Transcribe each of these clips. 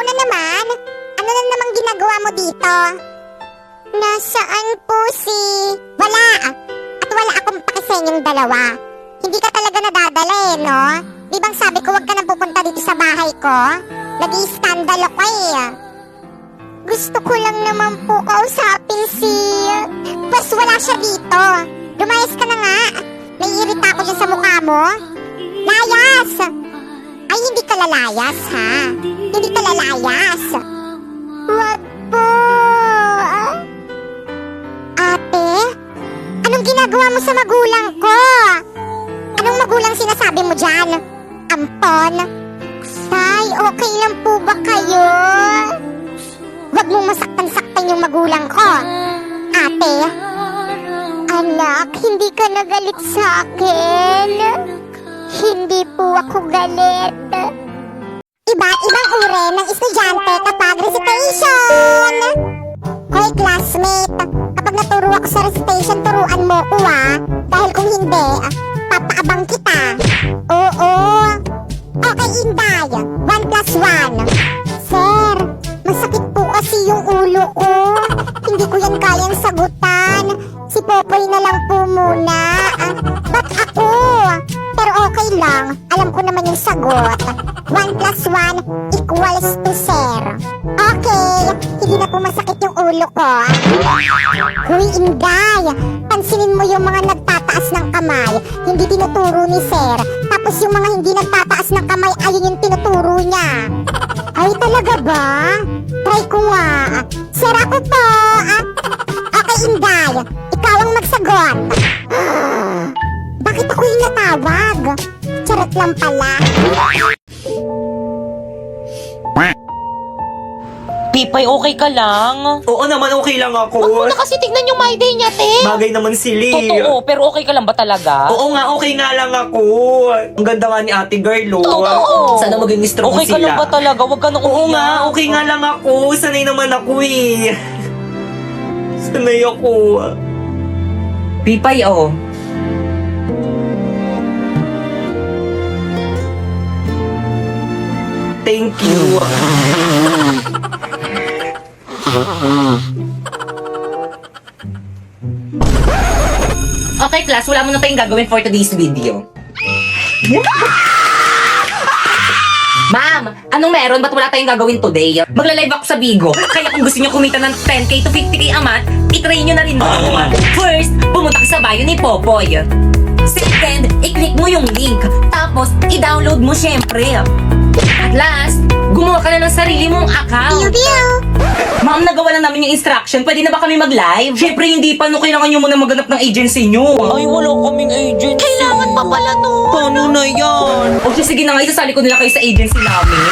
na naman? Ano na naman ginagawa mo dito? Nasaan po si... Wala. At wala akong paki sa inyong dalawa. Hindi ka talaga nadadala no? Di bang sabi ko wag ka na pupunta dito sa bahay ko? Nag-i-scandal ako Gusto ko lang naman po kausapin si... Pues wala siya dito. Lumayas ka na nga. Naiirita ako dyan sa mukha mo. Layas! Ay, hindi ka lalayas, ha? Hindi ka lalayas. Wag po. Ate? Anong ginagawa mo sa magulang ko? Anong magulang sinasabi mo dyan? Ampon? Tay, okay lang po ba kayo? Wag mong masaktan-saktan yung magulang ko. Ate? Anak, hindi ka nagalit sa akin. Hindi po ako galit. Iba-ibang uri ng estudyante kapag recitation. Hoy classmate, kapag naturo ako sa recitation, turuan mo ko Dahil kung hindi, papaabang kita. Oo. Okay, Inday. 1+1. Sir, masakit po kasi yung ulo ko. Hindi ko yan kayang sagutan. Si Popoy na lang po muna. Ba't ako? Pero okay lang. Alam ko naman yung sagot. 1+1 equals to 0. Okay, hindi na po masakit yung ulo ko. Huy, Inday. Pansinin mo yung mga nagtataas ng kamay. Hindi tinuturo ni Sir. Tapos yung mga hindi nagtataas ng kamay, ayun yung tinuturo niya. Ay, talaga ba? Try ko nga. Sir, ako po. Okay, Inday. Ikaw ang magsagot. Bakit ako yung natawag? Charot lang pala. Pipay, okay ka lang? Oo naman, okay lang ako. Huwag mo na kasi tignan yung my day niya, te. Bagay naman sila. Totoo, pero okay ka lang ba talaga? Oo nga, okay nga lang ako. Ang ganda nga ni ate girl, Totoo. Sana maging strong Okay sila. ka lang ba talaga? Huwag ka nang Oo umiyak. nga, okay nga lang ako. Sanay naman ako Sanay ako. Pipay, Thank you. Okay, class, wala mo na tayong gagawin for today's video. Ma'am, anong meron? Ba't wala tayong gagawin today? Magla-live ako sa Bigo. Kaya kung gusto nyo kumita ng 10k to 50k a month, itry nyo na rin ako. First, pumunta ka sa bio ni Popoy. Second, i-click mo yung link. Tapos, i-download mo syempre. At last, gumawa ka na ng sarili mong account. Ma'am, nagawa na namin yung instruction. Pwede na ba kami mag-live? Syempre, hindi pa. No, kailangan nyo muna maghanap ng agency nyo. Ay, wala kaming agency. Kailangan pa pala to. Paano na yan? Okay, sige na nga. Isasali ko nila kayo sa agency namin.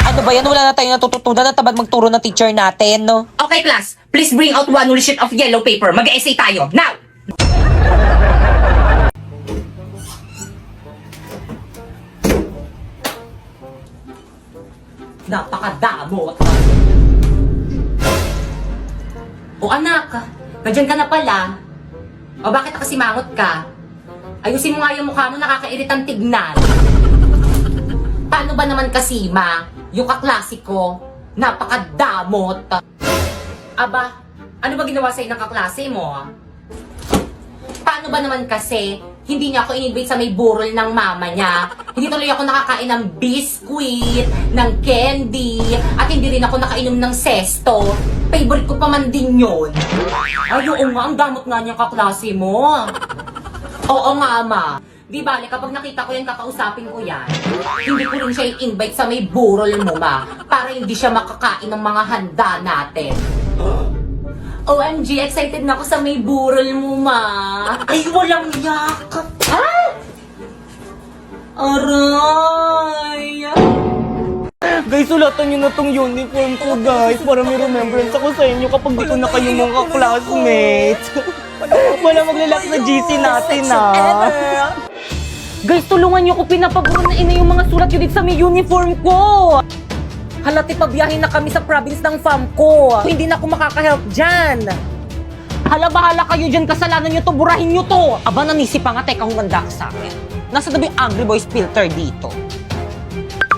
Ano ba yan? Wala na tayong natututunan at tamad magturo ng teacher natin, no? Okay, class. Please bring out one whole sheet of yellow paper. Mag-essay tayo. Now! Napakadamot. O anak, nandiyan ka na pala. O bakit nakasimangot ka? Ayusin mo nga yung mukha mo, nakakairitang tignan. Paano ba naman kasi, ma? Yung kaklasiko, napakadamot. Aba, ano ba ginawa sa'yo ng kaklase mo? Paano ba naman kasi, hindi niya ako in-invite sa may burol ng mama niya. Hindi tuloy ako nakakain ng biscuit, ng candy, at hindi rin ako nakainom ng sesto. Favorite ko pa man din yun. Ay, oo nga, ang damot nga niyang kaklase mo. Oo nga, ama. Di bale, kapag nakita ko yan, kakausapin ko yan. Hindi ko rin siya i-invite sa may burol mo, ma. Para hindi siya makakain ng mga handa natin. OMG, excited na ako sa may burol mo, ma. Ay, walang yakap. Ah! Aray! Guys, sulatan nyo na tong uniform ko, guys. Para may remembrance ako sa inyo kapag di ko na kayo mga classmates. Wala maglalak sa GC natin, Guys, tulungan niyo ko, pinapaguro na ina yung mga sulat yun dito sa may uniform ko. Halati pabiyahin na kami sa province ng fam ko. Hindi na ako makaka-help dyan. Hala, bahala kayo dyan. Kasalanan nyo to, burahin nyo to. Aba, nanisi pa nga. Teka, humanda ka sa akin. Nasa na ba yung Angry Boys filter dito?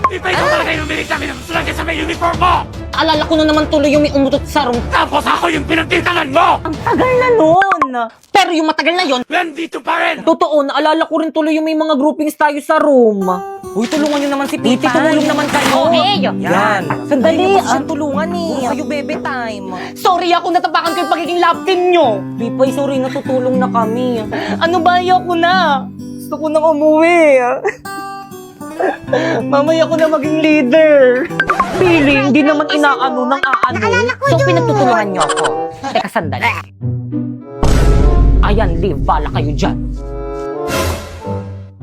Di ba ikaw talaga yung bilis namin ang sulagyan sa may uniform mo? Alala ko na naman tuloy yung may umutot sa room. Tapos ako yung pinagtitangan mo! Ang tagal na nun. Pero yung matagal na yon, Nandito pa rin! totoo, naalala ko rin tuloy yung may mga groupings tayo sa room. Uy, tulungan nyo naman si Pipi. Tumulong naman kayo. Okay. Yan. Sandali, tulungan eh. Kayo bebe time. Sorry ako, natapakan ko yung pagiging love team nyo. Pipay, sorry, natutulong na kami. Ano ba, ayoko na. Gusto ko nang umuwi. Mamaya ko na maging leader. Feeling, hindi naman inaano ng aano. So, pinagtutulungan nyo ako. Teka, sandali. Ayan, Liv, bala kayo dyan.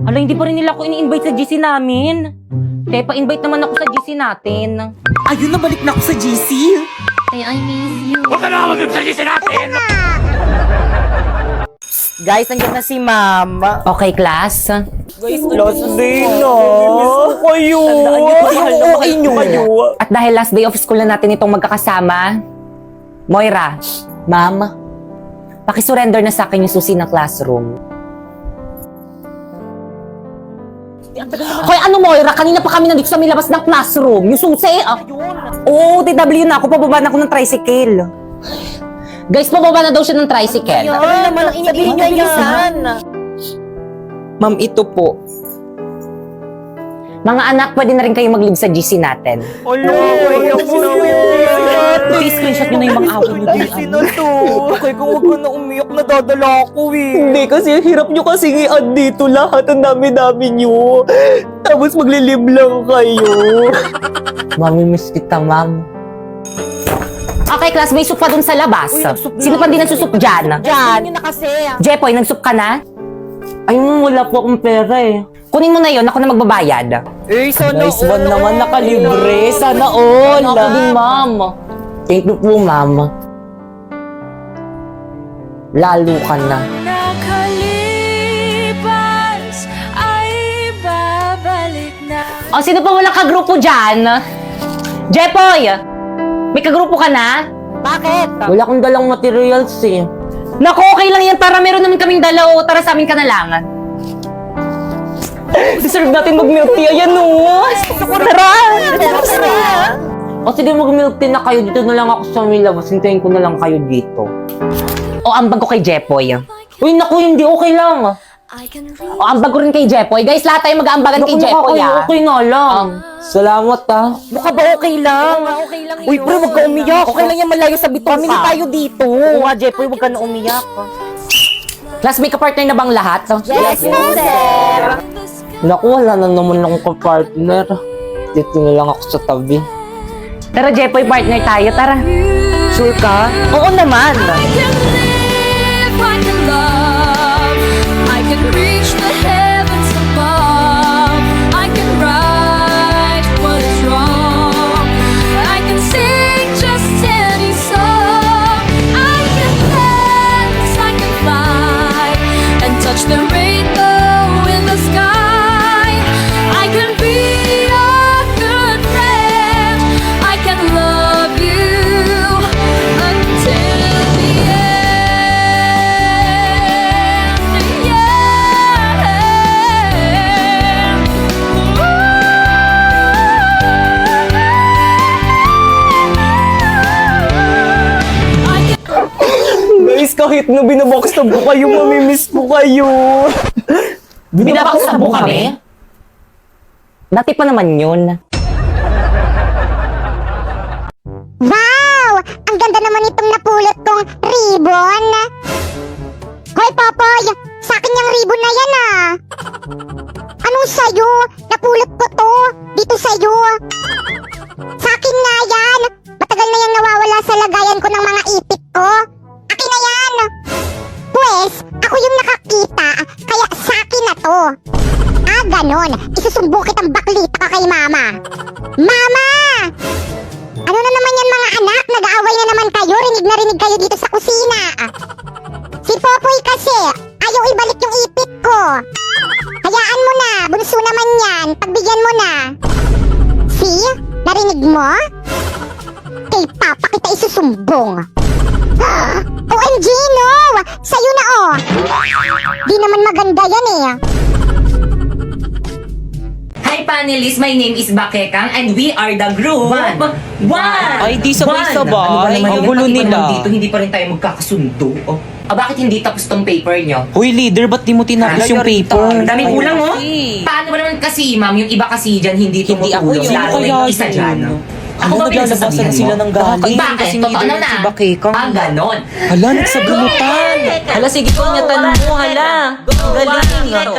Ala, hindi pa rin nila ako ini-invite sa GC namin. Kaya pa-invite naman ako sa GC natin. Ayun, nabalik na ako sa GC. Huwag ka na mag-ibsagisi natin! Guys, nandiyan na si Ma'am. Okay, class? Guys, Last day na. Kayo. Tandaan niyo, mahal na mahal niyo kayo. At dahil last day of school na natin itong magkakasama, Moira, Ma'am, pakisurrender na sa akin yung susi ng classroom. Hoy, ano Moira? Kanina pa kami nandito sa may labas ng classroom. Yung susi, Oo, TW na ako. Pababa na ako ng tricycle. Guys, pababa na daw siya ng tricycle. Ano naman ang inibihin niyo yan? Ma'am, ito po. Mga anak, pwede na rin kayo mag-leave sa GC natin. I-screenshot niyo na yung mga away niyo din. Sino to? Okay, kung huwag ko na umiyak, nadadala ako eh. Hindi kasi, hirap nyo kasi i-add dito lahat. Ang dami-dami nyo. Tapos maglilib lang kayo. Mamimiss kita, ma'am. Okay, class, may soup pa dun sa labas. Sino pa din nagsusup dyan? Diyan. Yun na kasi. Jepoy, nagsup ka na? Ayun, wala po akong pera eh. Kunin mo na yon, ako na magbabayad. Eh, sana Nice one naman, nakalibre. Sana all. Ako din, ma'am. Thank you po, ma'am. Lalo ka na. Nakalipas ay babalik na. O, sino pa walang kagrupo dyan? Jepoy! May kagrupo ka na? Bakit? Wala akong dalang materials eh. Naku, okay lang yan. Tara, meron naman kaming dalaw. Tara sa amin ka na lang. Deserve natin mag-milk tea. Ayan o. Tara! O sige, mag-milk tea na kayo. Dito na lang ako sa may labas. Hintayin ko na lang kayo dito. O, ambag ko kay Jepoy. Uy, naku, hindi. Okay lang. I can reach O, ambag ko rin kay Jepoy. Guys, lahat tayo mag-aambagan kay Jepoy, Okay na lang. Salamat ah. Mukha ba okay lang? Okay lang yun. Uy, pre, huwag ka umiyak. Okay lang yan, malayo sa bitong Family tayo dito. Oo nga, Jeffoy, huwag ka na umiyak. Class, may kapartner na bang lahat? Yes, sir. Naku, wala na naman akong kapartner. Dito na lang ako sa tabi. Tara, Jepoy, partner tayo. Tara. Sure ka? Oo naman. I can live, I can love, I can reach the heavens above, I can right what is wrong, I can sing just any song, I can dance, I can fly, and touch the rainbow in the sky, I can be a good friend, I can love you until the end. Guys, kahit na binabackstab ko kayo, mamimiss ko kayo. Binabaksab mo kami? Dati pa naman yun. Wow! Ang ganda naman itong napulot kong ribbon. Hoy, Popoy! Sa akin yung ribbon na yan ah! Anong sayo? Napulot ko to! Dito sayo! Sa akin nga yan! Matagal na yung nawawala sa lagayan ko ng mga ipit ko. Akin na yan! Pwes, ako yung nakakita, kaya sa akin na to. Ah, ganon. Isusumbong kitang baklita ka kay Mama. Mama! Ano na naman yan mga anak? Nag-aaway na naman kayo. Rinig na rinig kayo dito sa kusina. Si Popoy kasi, ayaw ibalik yung ipit ko. Hayaan mo na. Bunso naman yan. Pagbigyan mo na. See? Narinig mo? Kay Papa kita isusumbong. OMG, no! Sa'yo na, oh! Di naman maganda yan, eh. Hi Hi, panelists. My name is Bakekang and we are the group. One. Ay, di sabay-sabay. Ano ba naman Ang yun? gulo Pati pa nila. naman Dito, hindi pa rin tayo magkakasundo. Oh. Bakit hindi tapos tong paper nyo? Hoy, leader, ba't di mo tinapos yung paper? Ang daming Ay, kulang, oh. kasi. Paano ba naman kasi, ma'am, yung iba kasi dyan hindi tumutulong. ako yun. Lalo na yung isa dyan. Ako ba naglalabasan pinagsasabihan sila mo? ng galing. Bakit? Kasi Totoo leader na. si Bakekang. Ganon. Hala, nagsabunutan. Hala, sige ko nyatan mo, hala. Galing.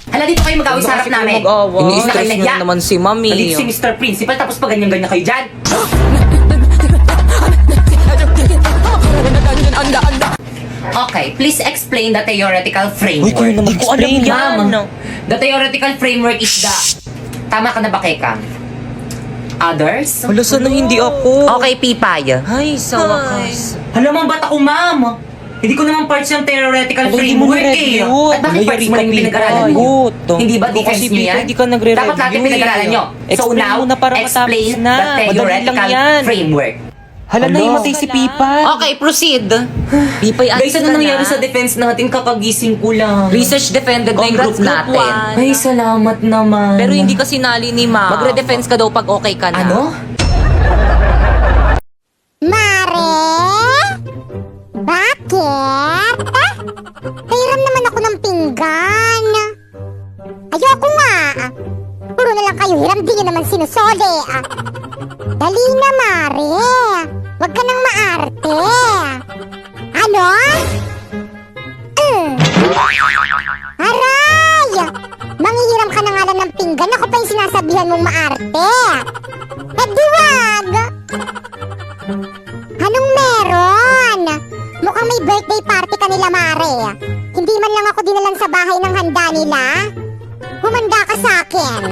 Hala, dito kayo mag-away sa harap namin. Ini-stress nyo na naman si Mami. Nandito si Mr. Principal, tapos pa ganyan-ganyan kayo dyan. Okay, please explain the theoretical framework. Hoy, kayo na mag-explain. Ma'am, the theoretical framework is the... Tama ka na ba, Keka? Others? Hala, sana hindi ako. Okay, Pipay. Ay, sa wakas. Hala, ma'am, ba't ako, ma'am? Hindi ko naman parts yung theoretical Hindi mo framework eh. na-review. At bakit Wala, parts yari mo ka, rin yung pinag-aralan Pipay. nyo? Ito. Hindi ba Ito defense kasi, nyo Pipay, yan? di ka nagre-review Dapat lahat yung pinag-aralan nyo. So Explain now, mo na para matapos explain na. the Madali lang theoretical yan. framework. Hala, naimatay si Pipay. Okay, proceed. Pipay, Guys, ano nangyari sa defense natin? Kakagising ko lang. Research defended na yung group natin. Ay, salamat naman. Pero hindi ka sinali ni Ma. Magre-defense ka daw pag okay ka na. Ano? Mare? Bakit? Hiram naman ako ng pinggan. Ayoko nga. Puro na lang kayo hiram, di nyo naman sinusoli. Dali na, Mare. Huwag ka nang maarte. Ano? Aray! Manghihiram ka na nga lang ng pinggan. Ako pa yung sinasabihan mong maarte. Eh, duwag! Anong meron? Mukhang may birthday party ka nila, Mare. Hindi man lang ako dinalan sa bahay ng handa nila. Humanda ka sa akin.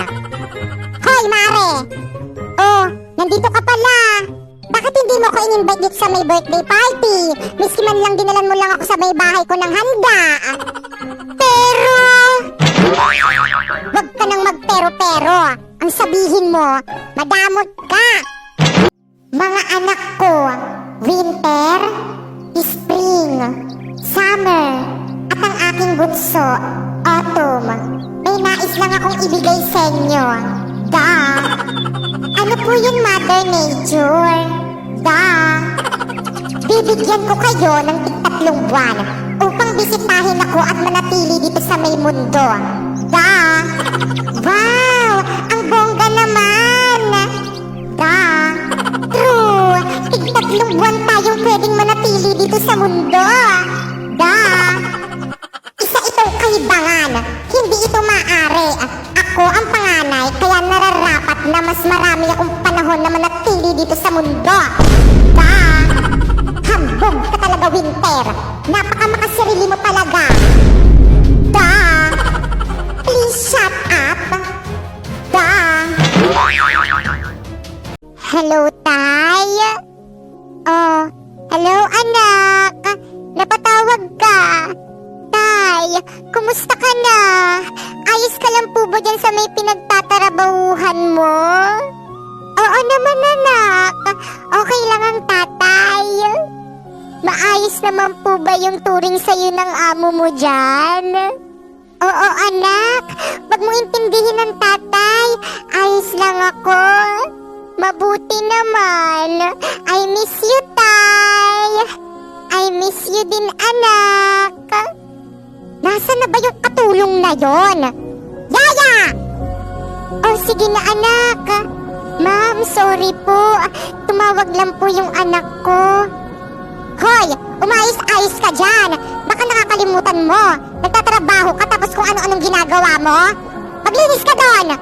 Hoy, Mare! Oh, nandito ka pala. Bakit hindi mo ko in-invite dito sa may birthday party? Miski man lang dinalan mo lang ako sa may bahay ko ng handa. Pero... Wag ka nang magpero-pero. Ang sabihin mo, madamot ka. Mga anak ko, winter, spring, summer, at ang aking bunso, autumn. May nais lang akong ibigay sa inyo. Ano po yun, Mother Nature? Bibigyan ko kayo ng 3 buwan upang bisitahin ako at manatili dito sa may mundo. Wow! Ang bongga naman! True! 3 buwan tayong pwedeng manatili dito sa mundo. Isa itong kahibangan. Hindi ito maaari. Ako ang panganay, kaya nararapat na mas marami akong panahon na manatili dito sa mundo. Hambog ka talaga, Winter. Napakamakasarili mo talaga. Please shut up. Hello, Tay? Oh, hello, anak. Napatawag ka. Tay, kumusta ka na? Ayos ka lang po ba dyan sa may pinagtatarabahuhan mo? Oo naman, anak. Okay lang ang tatay. Maayos naman po ba yung turing sa'yo ng amo mo dyan? Oo, anak. Wag mo intindihin ng tatay. Ayos lang ako. Mabuti naman. I miss you, Tay. I miss you din, anak. Nasaan na ba yung katulong na yon? Yaya! Oh, sige na, anak. Ma'am, sorry po. Tumawag lang po yung anak ko. Hoy, umayos-ayos ka dyan. Baka nakakalimutan mo. Nagtatrabaho ka tapos kung ano-anong ginagawa mo. Maglinis ka doon.